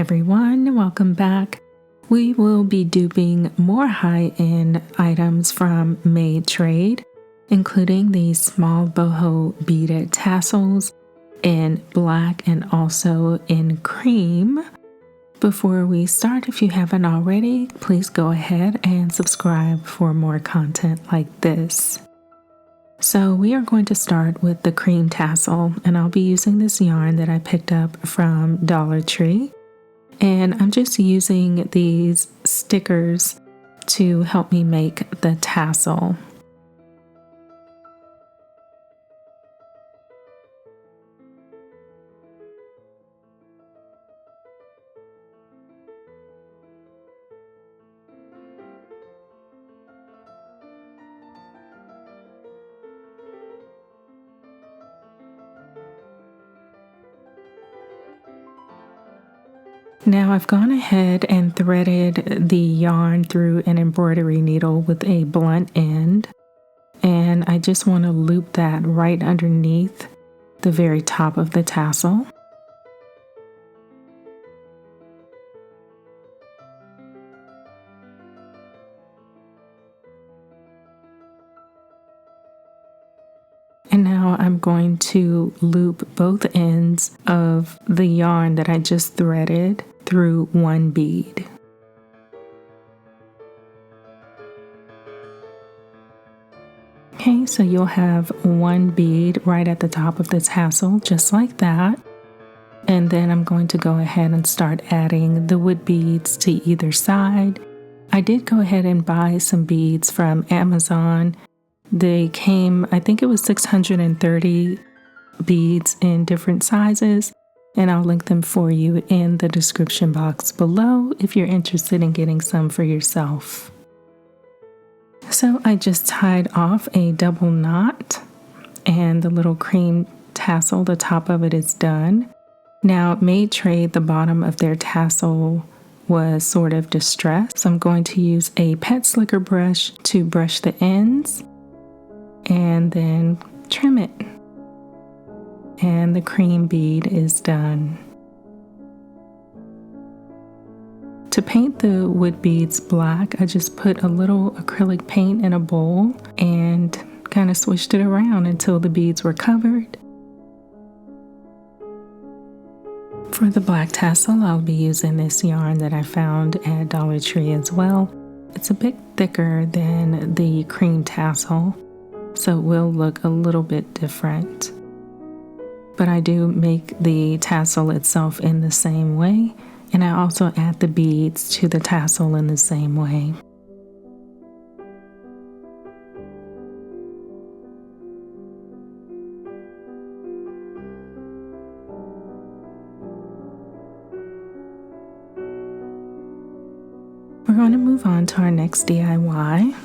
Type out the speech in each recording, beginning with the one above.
everyone, welcome back. We will be duping more high-end items from Made Trade, including these small boho beaded tassels in black and also in cream. Before we start, if you haven't already, please go ahead and subscribe for more content like this. So we are going to start with the cream tassel, and I'll be using this yarn that I picked up from Dollar Tree. And I'm just using these stickers to help me make the tassel. Now I've gone ahead and threaded the yarn through an embroidery needle with a blunt end, and I just want to loop that right underneath the very top of the tassel. And now I'm going to loop both ends of the yarn that I just threaded through one bead. Okay, so you'll have one bead right at the top of the tassel, just like that. And then I'm going to go ahead and start adding the wood beads to either side. I did go ahead and buy some beads from Amazon. They came, I think it was 630 beads in different sizes, and I'll link them for you in the description box below if you're interested in getting some for yourself. So I just tied off a double knot, and the little cream tassel, the top of it is done. Now, Made Trade, the bottom of their tassel was sort of distressed, so I'm going to use a pet slicker brush to brush the ends and then trim it. And the cream bead is done. To paint the wood beads black, I just put a little acrylic paint in a bowl and kind of swished it around until the beads were covered. For the black tassel, I'll be using this yarn that I found at Dollar Tree as well. It's a bit thicker than the cream tassel, so it will look a little bit different. But I do make the tassel itself in the same way, and I also add the beads to the tassel in the same way. We're going to move on to our next DIY.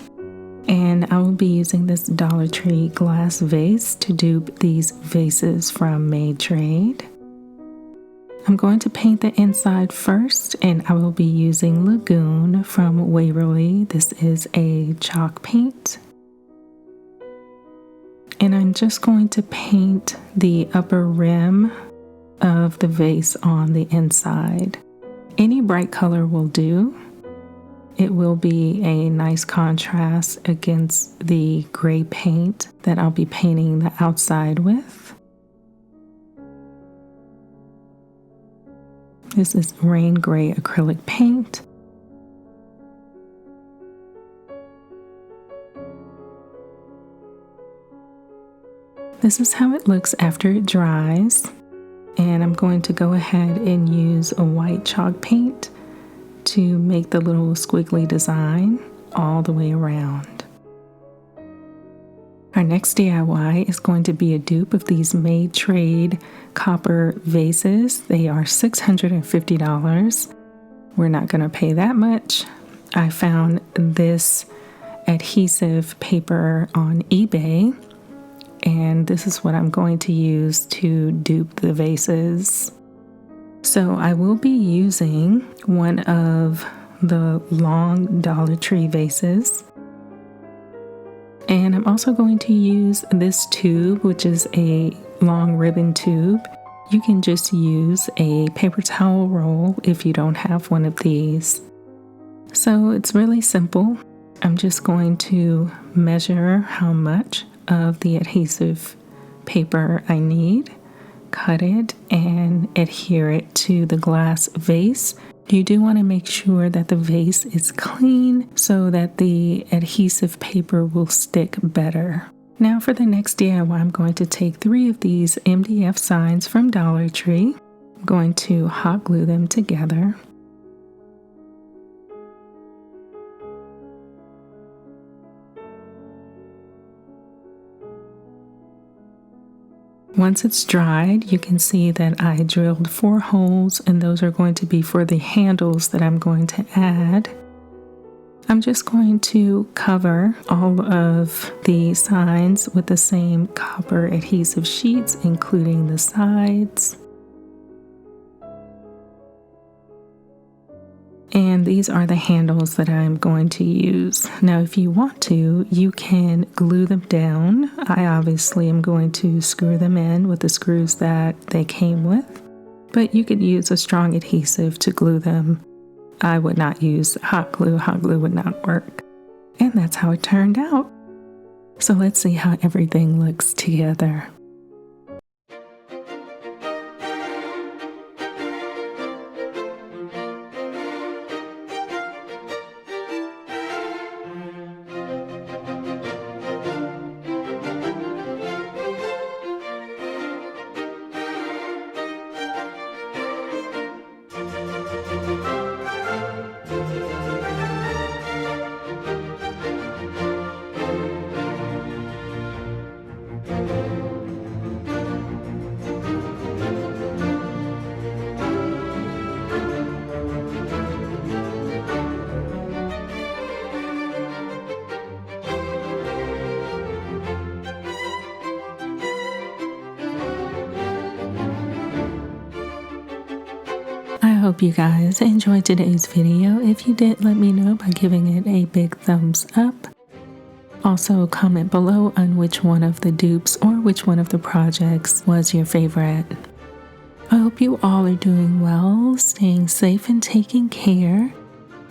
And I will be using this Dollar Tree glass vase to dupe these vases from Made Trade. I'm going to paint the inside first, and I will be using Lagoon from Waverly. This is a chalk paint. And I'm just going to paint the upper rim of the vase on the inside. Any bright color will do. It will be a nice contrast against the gray paint that I'll be painting the outside with. This is rain gray acrylic paint. This is how it looks after it dries. And I'm going to go ahead and use a white chalk paint to make the little squiggly design all the way around. Our next DIY is going to be a dupe of these Made Trade copper vases. They are $650. We're not going to pay that much. I found this adhesive paper on eBay, and this is what I'm going to use to dupe the vases. So I will be using one of the long Dollar Tree vases. And I'm also going to use this tube, which is a long ribbon tube. You can just use a paper towel roll if you don't have one of these. So it's really simple. I'm just going to measure how much of the adhesive paper I need, cut it, and adhere it to the glass vase. You do want to make sure that the vase is clean so that the adhesive paper will stick better. Now for the next DIY, I'm going to take 3 of these MDF signs from Dollar Tree. I'm going to hot glue them together. Once it's dried, you can see that I drilled 4 holes, and those are going to be for the handles that I'm going to add. I'm just going to cover all of the signs with the same copper adhesive sheets, including the sides. And these are the handles that I'm going to use. Now, if you want to, you can glue them down. I obviously am going to screw them in with the screws that they came with, but you could use a strong adhesive to glue them. I would not use hot glue. Hot glue would not work. And that's how it turned out. So let's see how everything looks together. I hope you guys enjoyed today's video. If you did, let me know by giving it a big thumbs up. Also, comment below on which one of the dupes or which one of the projects was your favorite. I hope you all are doing well, staying safe and taking care,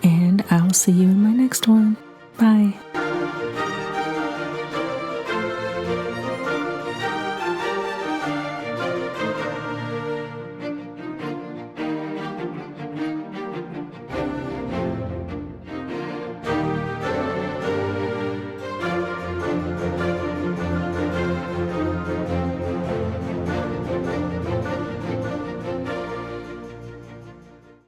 and I'll see you in my next one. Bye.